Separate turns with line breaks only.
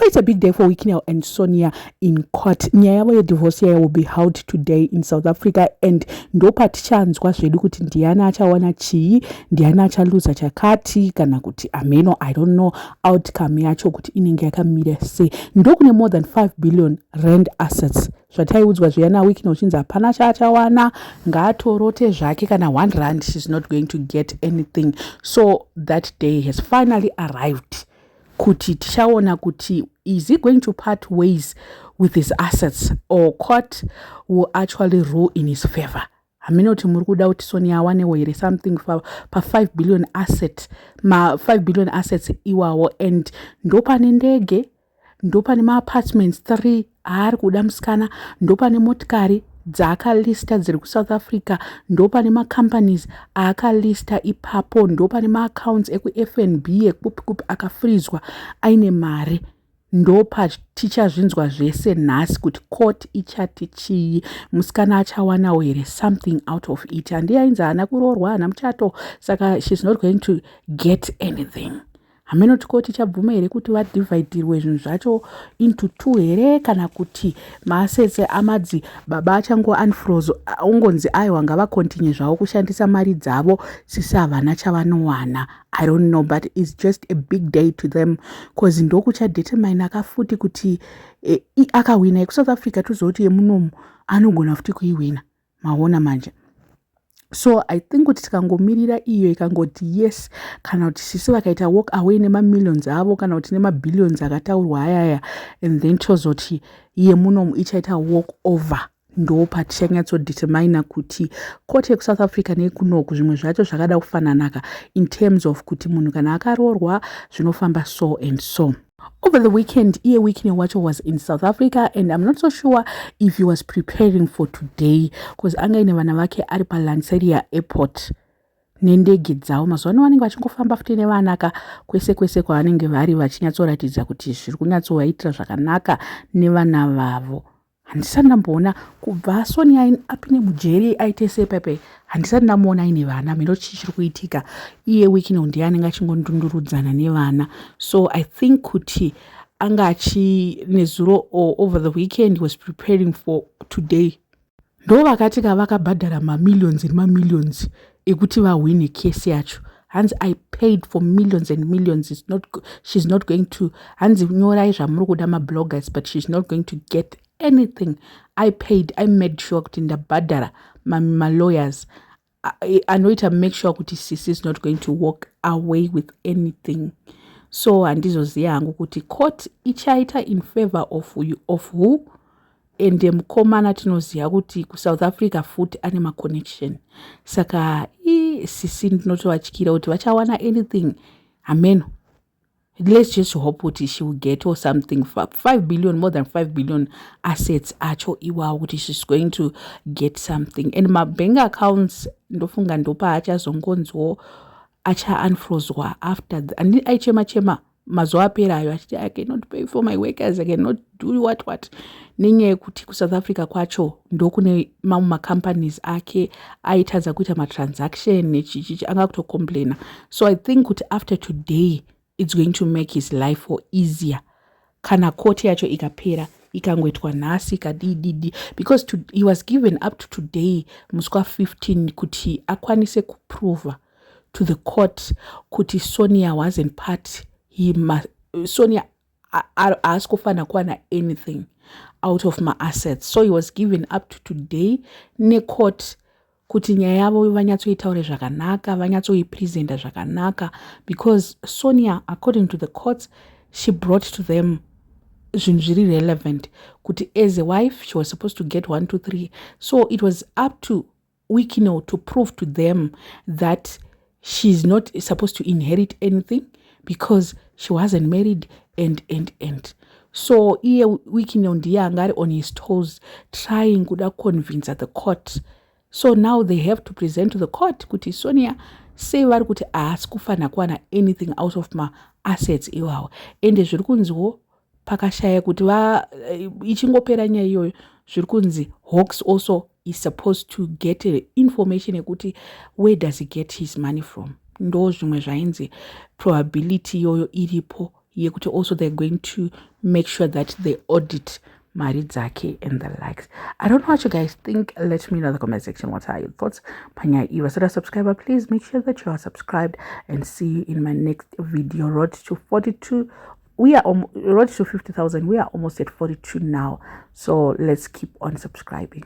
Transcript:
it's a big day for Wikinell and Sonia in court. Nyaya yavo yedivorce will be held today in South Africa, and ndopa tichanzwa zvedu kuti ndiani achawana chii, ndiani achaluza chakati kana kuti ameno. I don't know outcome yacho kuti inenge yakamira sei. Ndokune more than 5 billion rand assets. Zvataiudzwa zviyana Wikinell uchinzi hapana chaachawana, ngaatorote zvake kana 1 rand, she's not going to get anything. So that day has finally arrived. Kuti tichaona kuti is he going to part ways with his assets, or court will actually rule in his favor. Hamina kuti muri kuda kuti Sonia awanewo here something pa 5 billion asset, ma 5 billion assets iwawo, and ndopane ndege, ndopane ma apartments 3 aari kuda musikana, ndopane motikari dzaakalista dziri kuSouth Africa, ndopane macompanies aakalista ipapo, ndopane maaccounts ekuFNB ekupi akafrizwa aine mari. Ndopa tichazvinzwa zvese nhasi kuti court ichati chii, musikana achawanawo here something out of it. Handiyainzi haana kuroorwa, haana muchato, saka she's not going to get anything. Hameno tikoti chabvuma here kuti vadivaidirwe zvinhu zvacho into 2 here, kana kuti maasese amadzi baba achango unfroze, ungonzi aiwa ngavakontinye zvavo kushandisa mari dzavo, sisi havana chavanowana. I don't know, but it's just a big day to them, because ndokucha determine akafuti kuti akawina ekuSouth Africa tuzoti yemunomu anogona futi kuiwina, maona manje. So I think kuti tikangomirira iyo ikangoti yes, kana kuti sisi vakaita walk away nema-millions avo, kana kuti nema-billions akataurwa ayaya, and then tozoti yemunomu ichaita walk over, ndopa tichanyatsodetermina kuti court yekuSouth Africa nekunoku zvimwe zvacho zvakada kufananaka in terms of kuti munhu kana akaroorwa zvinofamba so and so. Over the weekend, Iye Wikinell Wacho was in South Africa, and I'm not so sure if he was preparing for today, because angaine vana vake ari paLanseria airport nendege dzavo. Mazuva vanenge vachingofamba futi nevanaka kwese kwese kwavanenge vari, vachinyatsoratidza kuti zviri kunyatsovaitira zvakanaka nevana vavo. Handisati ndamboona kubva Sonia apinde mujeri aite sepepe, handisati ndamuona aine vana. Miro chiri kuitika, Iye Wikinell ndiye anenge achingondundurudzana nevana. So I think kuti anga nezuro over the weekend he was preparing for today. Ndo vakati vakabhadhara ma-millions nema-millions ekuti vahwine case yacho. Hanzi I paid for millions and millions. She's not going to, hanzi nyorai zvamuri kuda ma-bloggers, but she's not going to get anything. I paid, I made sure kuti ndabhadhara my lawyers. Anoita make sure kuti sisi is not going to walk away with anything. So handizoziva hangu kuti court ichaita in favor of who, and mukomana tinoziva kuti kuSouth Africa futi ane ma-connection. Saka sisi ndinotovatyira kuti vachawana anything. Amen. Let's just hope kuti she will get or something. 5 billion, more than 5 billion assets acho iwawo kuti she's going to get something. And my bank accounts ndofunga ndopa achazongonzwo acha unfrozwa after and aichema mazuva aperayo achiti I cannot pay for my workers, I cannot do what nenyaya yekuti kuSouth Africa kwacho ndokune mamwe macompanies ake aitadza kuita matransaction nechichichi anga kutocomplaina. So I think kuti after today it's going to make his life easier. Kana court yacho ikapera ikangoitwa nhasi kadididi, because he was given up to today muswa 15 kuti akwanise kuprova to the court kuti Sonia wasn't part. Sonia askufana kwana anything out of my assets. So he was given up to today ne court kuti nyaya yavo vanyatsoitaure zvakanaka, vanyatsoipresenta zvakanaka, because Sonia, according to the courts, she brought to them zvinhu zviri relevant kuti as a wife she was supposed to get 1, 2, 3. So it was up to Wikinell to prove to them that she's not supposed to inherit anything because she wasn't married and. So Iye Wikinell ndiye angari on his toes trying kuda convince the court. So now they have to present to the court kuti Sonia say vari kuti haasi kufana kuwana anything out of my assets iwawo, ende zviri kunziwo pakashaya kuti ichingopera nyaya iyoyo zviri kunzi Hawks also is supposed to get information yekuti where does he get his money from. Ndo zvimwe zvainzi probability iyoyo iripo yekuti also they're going to make sure that they audit mari dzake and the likes. I don't know what you guys think. Let me know in the comment section what are your thoughts. Panya Eva, so subscriber, please make sure that you are subscribed, and see you in my next video. Road to 42, we are road to 50,000. We are almost at 42 now, so let's keep on subscribing.